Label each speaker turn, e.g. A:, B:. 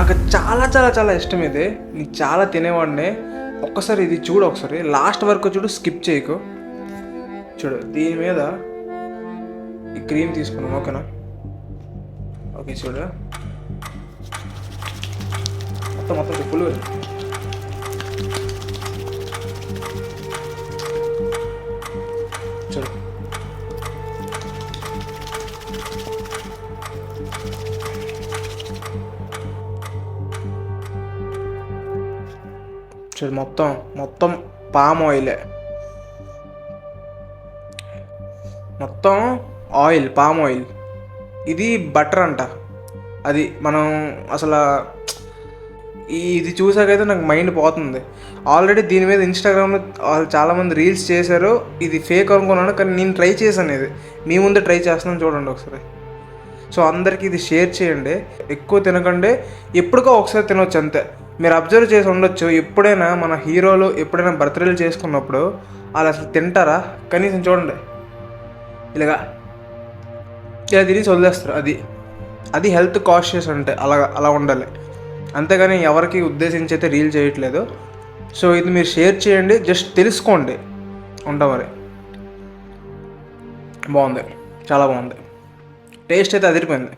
A: నాకు చాలా చాలా చాలా ఇష్టం ఇది. నేను చాలా తినేవాడిని. ఒక్కసారి ఇది చూడు, ఒకసారి లాస్ట్ వరకు చూడు, స్కిప్ చేయకు. చూడు, దీని మీద ఈ క్రీమ్ తీసుకున్నాను, ఓకేనా? ఓకే, చూడు మొత్తం మొత్తం ఫుల్ చూడు. చూడు, మొత్తం మొత్తం పామ్ ఆయిలే, మొత్తం ఆయిల్, పామ్ ఆయిల్. ఇది బటర్ అంట. అది మనం అసలు ఇది చూసాకైతే నాకు మైండ్ పోతుంది. ఆల్రెడీ దీని మీద ఇన్స్టాగ్రామ్లో వాళ్ళు చాలామంది రీల్స్ చేశారు. ఇది ఫేక్ అనుకున్నాను, కానీ నేను ట్రై చేశాను. ఇది మీ ముందే ట్రై చేస్తున్నాను, చూడండి ఒకసారి. సో అందరికీ ఇది షేర్ చేయండి. ఎక్కువ తినకండి, ఎప్పుడుకో ఒకసారి తినవచ్చు అంతే. మీరు అబ్జర్వ్ చేసి ఉండొచ్చు, ఎప్పుడైనా మన హీరోలు ఎప్పుడైనా బర్త్డేలు చేసుకున్నప్పుడు వాళ్ళు అసలు తింటారా? కనీసం చూడండి, ఇలా తినేసి వదిలేస్తారు. అది హెల్త్ కాన్షియస్ అంటే అలా ఉండాలి. అంతేగాని ఎవరికి ఉద్దేశించి అయితే రీల్ చేయట్లేదు. సో ఇది మీరు షేర్ చేయండి, జస్ట్ తెలుసుకోండి. ఉంటా మరి. బాగుంది, చాలా బాగుంది. టేస్ట్ అయితే అదిరిపోయింది.